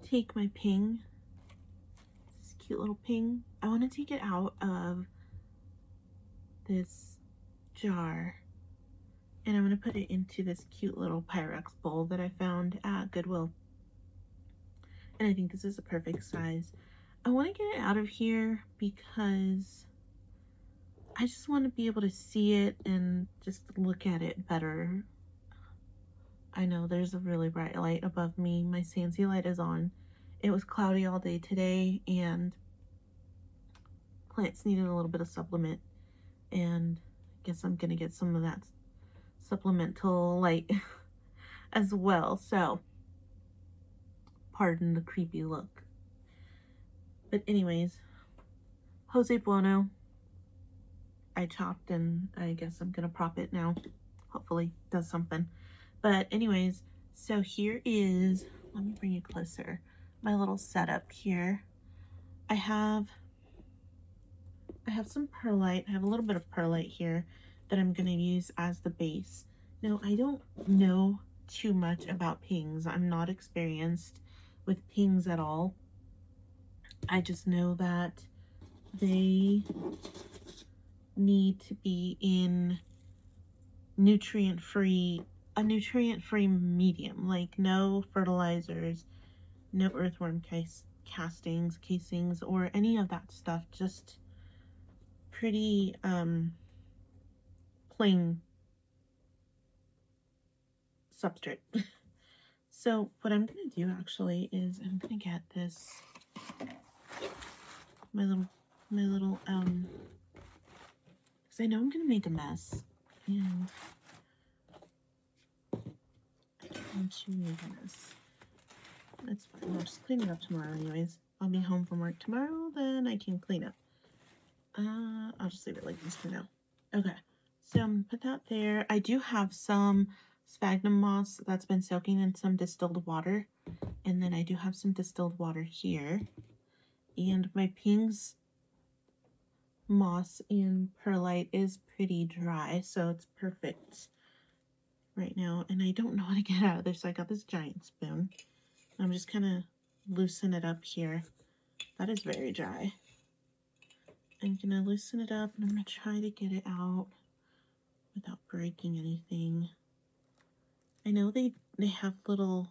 take my ping, this cute little ping. I want to take it out of this jar, and I'm going to put it into this cute little Pyrex bowl that I found at Goodwill. And I think this is a perfect size. I want to get it out of here because I just want to be able to see it and just look at it better. I know there's a really bright light above me. My Sansi light is on. It was cloudy all day today, and plants needed a little bit of supplement, and I guess I'm gonna get some of that supplemental light as well. So pardon the creepy look. But anyways, Jose Bueno, I chopped, and I guess I'm gonna prop it now. Hopefully does something. But anyways, so here is, let me bring you closer, my little setup here. I have some perlite. I have a little bit of perlite here that I'm gonna use as the base. Now, I don't know too much about pings. I'm not experienced with pings at all. I just know that they need to be in a nutrient-free medium, like no fertilizers, no earthworm casings, or any of that stuff. Just pretty plain substrate. So what I'm gonna do actually is I'm gonna get this, my little because I know I'm gonna make a mess, and I don't want to make a mess. That's fine. I'll just clean it up tomorrow anyways. I'll be home from work tomorrow, then I can clean up. I'll just leave it like this for now. Okay, so I'm gonna put that there. I do have some sphagnum moss that's been soaking in some distilled water, and then I do have some distilled water here. And my ping's moss and perlite is pretty dry, so it's perfect right now. And I don't know how to get out of there, so I got this giant spoon. I'm just kind of loosen it up here. That is very dry. I'm gonna loosen it up, and I'm gonna try to get it out without breaking anything. I know they have little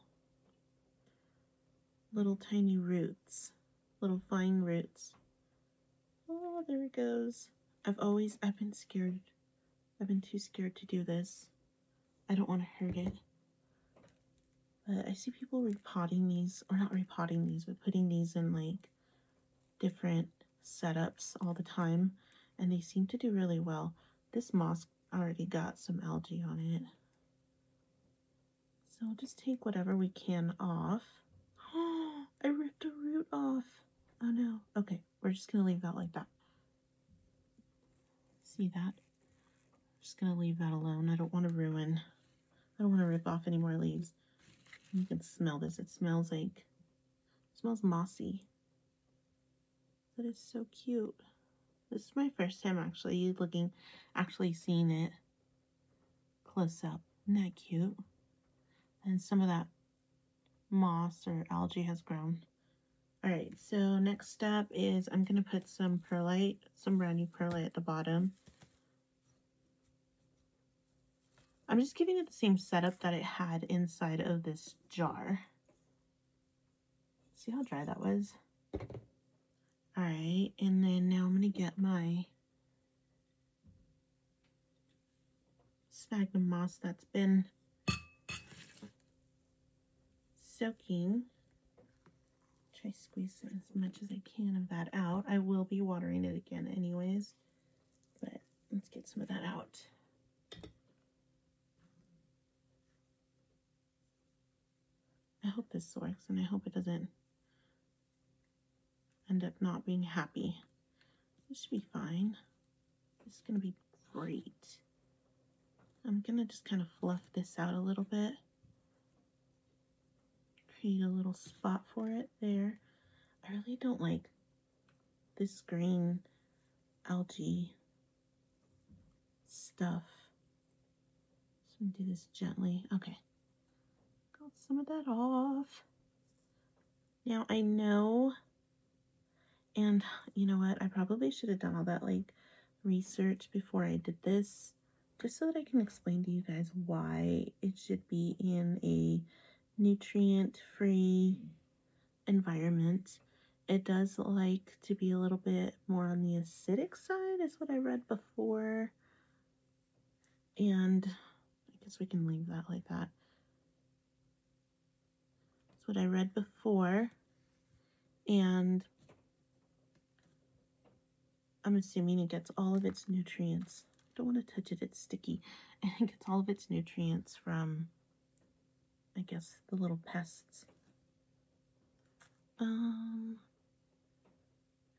tiny roots, little fine roots. Oh, there it goes. I've been scared. I've been too scared to do this. I don't want to hurt it. But I see people repotting these, or not repotting these, but putting these in like different setups all the time, and they seem to do really well. This moss already got some algae on it. So we'll just take whatever we can off. Oh, I ripped a root off. Oh no. Okay, we're just gonna leave that like that. See that? I'm just gonna leave that alone. I don't want to rip off any more leaves. You can smell this. It smells mossy. That is so cute. This is my first time actually seeing it close up. Isn't that cute? And some of that moss or algae has grown. Alright, so next step is I'm going to put some perlite, some brand new perlite at the bottom. I'm just giving it the same setup that it had inside of this jar. See how dry that was? Alright, and then now I'm going to get my sphagnum moss that's been soaking. Try squeezing as much as I can of that out. I will be watering it again anyways, but let's get some of that out. I hope this works, and I hope it doesn't end up not being happy. This should be fine. This is going to be great. I'm going to just kind of fluff this out a little bit. Create a little spot for it there. I really don't like this green algae stuff. So I'm going to do this gently. Okay. Got some of that off. Now I know, and you know what, I probably should have done all that like research before I did this, just so that I can explain to you guys why it should be in a nutrient-free environment. It does like to be a little bit more on the acidic side, is what I read before. And I guess we can leave that like that. That's what I read before. And I'm assuming it gets all of its nutrients. Don't want to touch it, it's sticky. And it gets all of its nutrients from, I guess, the little pests.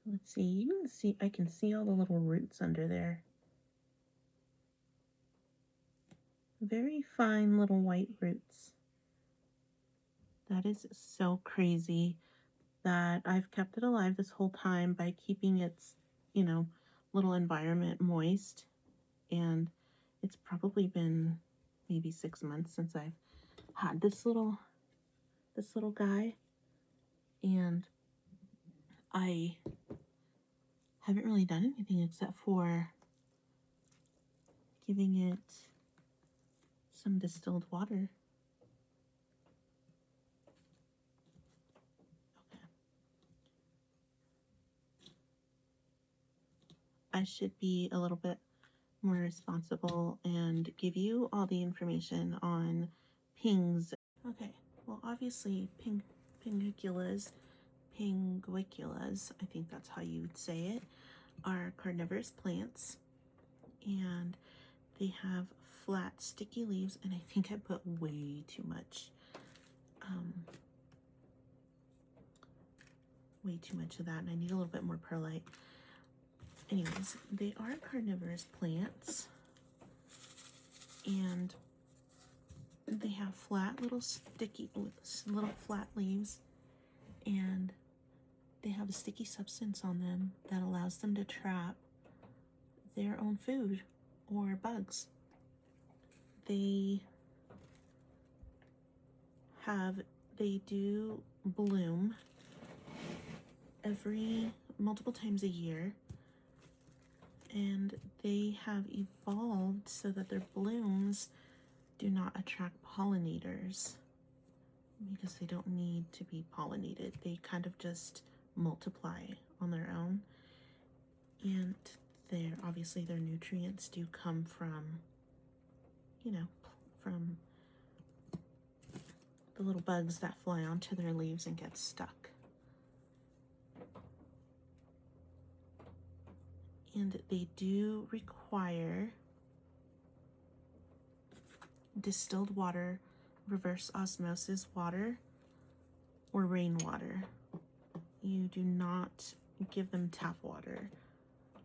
Let's see, you can see, I can see all the little roots under there. Very fine little white roots. That is so crazy that I've kept it alive this whole time by keeping its, you know, little environment moist. And it's probably been maybe 6 months since I've had this little guy. And I haven't really done anything except for giving it some distilled water. Okay. I should be a little bit more responsible and give you all the information on pings. Okay, well obviously pinguiculas, I think that's how you would say it, are carnivorous plants, and they have flat sticky leaves, and I think I put way too much of that, and I need a little bit more perlite. Anyways, they are carnivorous plants, and they have flat little flat leaves, and they have a sticky substance on them that allows them to trap their own food or bugs. They do bloom multiple times a year, and they have evolved so that their blooms do not attract pollinators because they don't need to be pollinated. They kind of just multiply on their own, and obviously their nutrients do come from, you know, from the little bugs that fly onto their leaves and get stuck. And they do require distilled water, reverse osmosis water, or rainwater. You do not give them tap water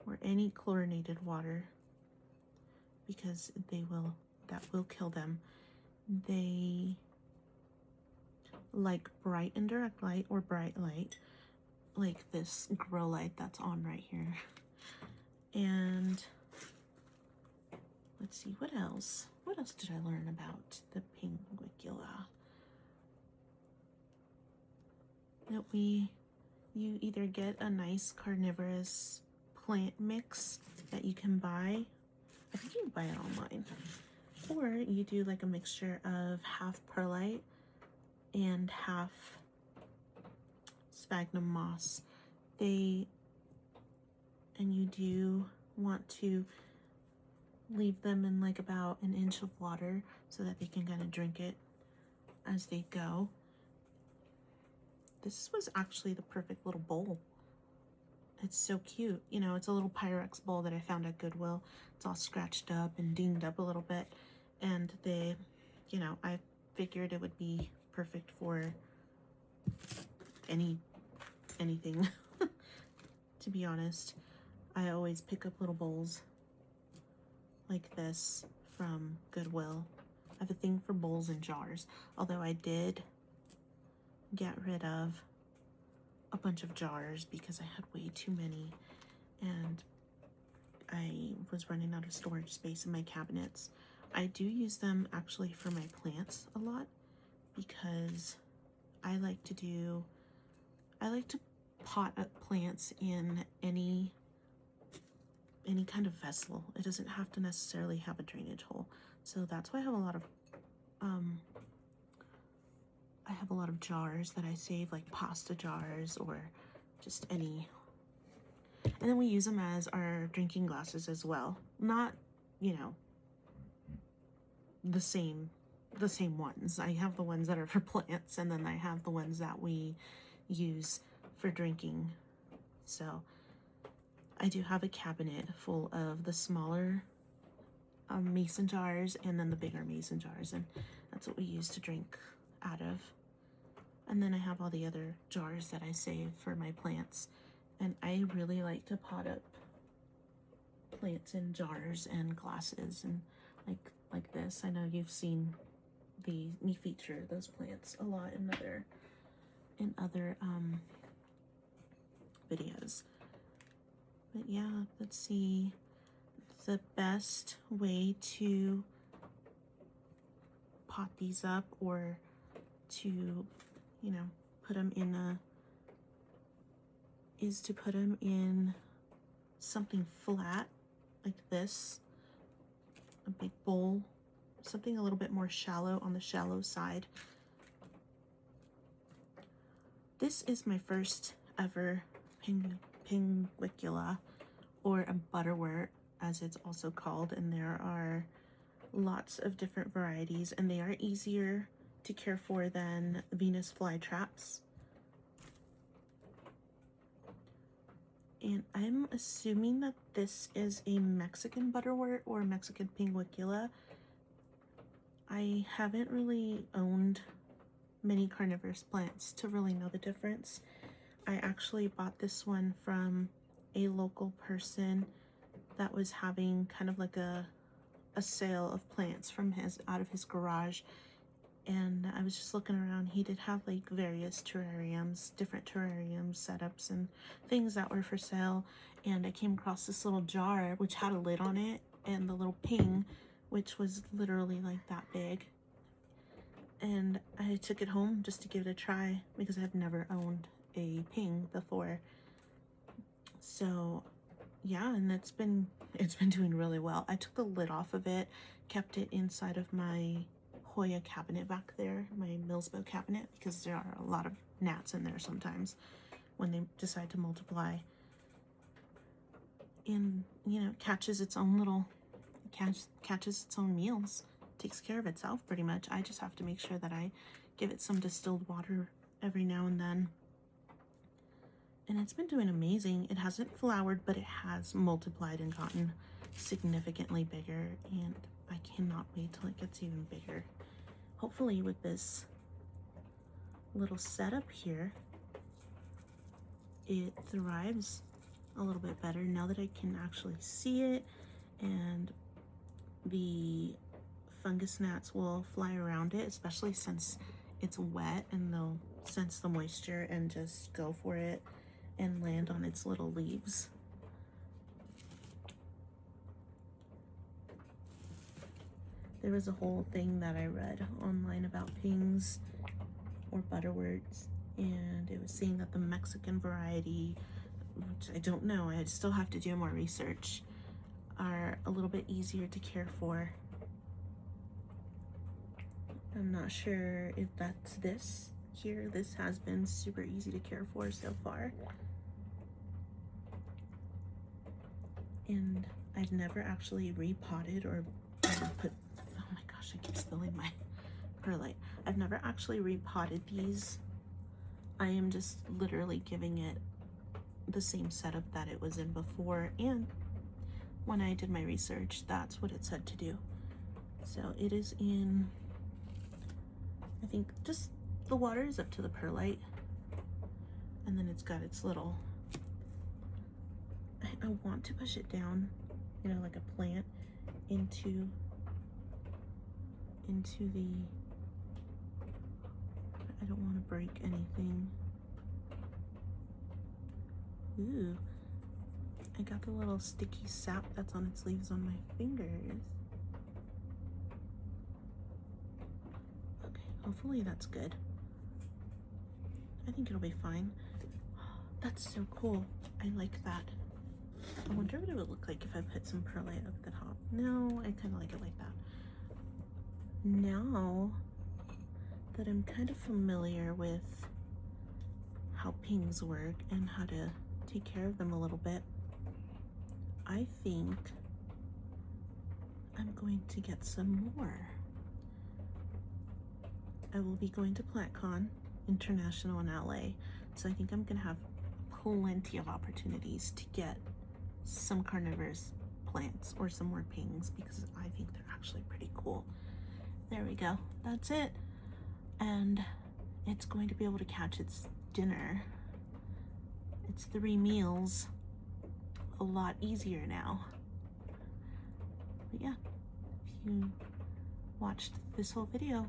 or any chlorinated water because that will kill them. They like bright and direct light or bright light, like this grow light that's on right here. And let's see, what else? What else did I learn about the Pinguicula? That you either get a nice carnivorous plant mix that you can buy. I think you can buy it online. Or you do like a mixture of half perlite and half sphagnum moss. And you do want to leave them in like about an inch of water so that they can kind of drink it as they go. This was actually the perfect little bowl. It's so cute. You know, it's a little Pyrex bowl that I found at Goodwill. It's all scratched up and dinged up a little bit. And I figured it would be perfect for anything. To be honest, I always pick up little bowls like this from Goodwill. I have a thing for bowls and jars, although I did get rid of a bunch of jars because I had way too many and I was running out of storage space in my cabinets. I do use them actually for my plants a lot because I like to do I like to pot up plants in any kind of vessel. It doesn't have to necessarily have a drainage hole. So that's why I have a lot of jars that I save, like pasta jars or just any. And then we use them as our drinking glasses as well. Not, you know, the same ones. I have the ones that are for plants, and then I have the ones that we use for drinking. So I do have a cabinet full of the smaller mason jars and then the bigger mason jars, and that's what we use to drink out of. And then I have all the other jars that I save for my plants, and I really like to pot up plants in jars and glasses, and like this. I know you've seen me feature those plants a lot in other videos. But yeah, let's see. The best way to pot these up, or to, you know, put them in is to put them in something flat like this, a big bowl, something a little bit more shallow, on the shallow side. This is my first ever Pinguicula, or a Buttorwort as it's also called, and there are lots of different varieties, and they are easier to care for than Venus flytraps. And I'm assuming that this is a Mexican Buttorwort or Mexican Pinguicula. I haven't really owned many carnivorous plants to really know the difference. I actually bought this one from a local person that was having kind of like a sale of plants from out of his garage, and I was just looking around. He did have like various terrariums, different terrarium setups and things that were for sale, and I came across this little jar which had a lid on it, and the little ping, which was literally like that big, and I took it home just to give it a try because I've never owned a ping before. So yeah, and it's been doing really well. I took the lid off of it, kept it inside of my Hoya cabinet back there, my Millsbow cabinet, because there are a lot of gnats in there sometimes when they decide to multiply. And, you know, catches its own meals, takes care of itself pretty much. I just have to make sure that I give it some distilled water every now and then. And it's been doing amazing. It hasn't flowered, but it has multiplied and gotten significantly bigger, and I cannot wait till it gets even bigger. Hopefully with this little setup here, it thrives a little bit better now that I can actually see it, and the fungus gnats will fly around it, especially since it's wet, and they'll sense the moisture and just go for it and land on its little leaves. There was a whole thing that I read online about pings or butterworts, and it was saying that the Mexican variety, which I don't know, I still have to do more research, are a little bit easier to care for. I'm not sure if that's this here. This has been super easy to care for so far. And I've never actually repotted or put, oh my gosh, I keep spilling my perlite. I've never actually repotted these. I am just literally giving it the same setup that it was in before, and when I did my research, that's what it said to do. So it is in, I think just the water is up to the perlite, and then it's got its little, I want to push it down, you know, like a plant into the, I don't want to break anything. Ooh, I got the little sticky sap that's on its leaves on my fingers. Okay, hopefully that's good. I think it'll be fine. That's so cool. I like that. I wonder what it would look like if I put some perlite up the top. No, I kind of like it like that. Now that I'm kind of familiar with how pings work and how to take care of them a little bit, I think I'm going to get some more. I will be going to PlantCon International in LA, so I think I'm gonna have plenty of opportunities to get some carnivorous plants or some more pings because I think they're actually pretty cool. There we go, that's it. And it's going to be able to catch its dinner. It's 3 meals, a lot easier now. But yeah, if you watched this whole video,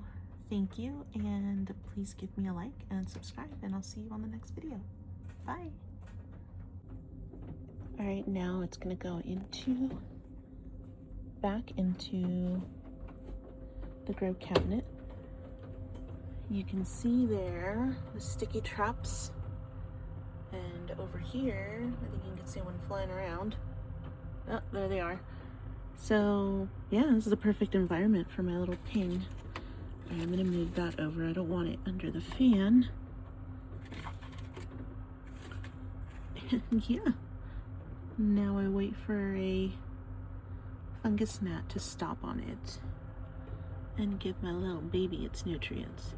thank you, and please give me a like and subscribe, and I'll see you on the next video. Bye. All right, now it's gonna go back into the grow cabinet. You can see there the sticky traps, and over here, I think you can see one flying around. Oh, there they are. So yeah, this is the perfect environment for my little ping. I'm gonna move that over. I don't want it under the fan. And yeah, now I wait for a fungus gnat to stop on it and give my little baby its nutrients.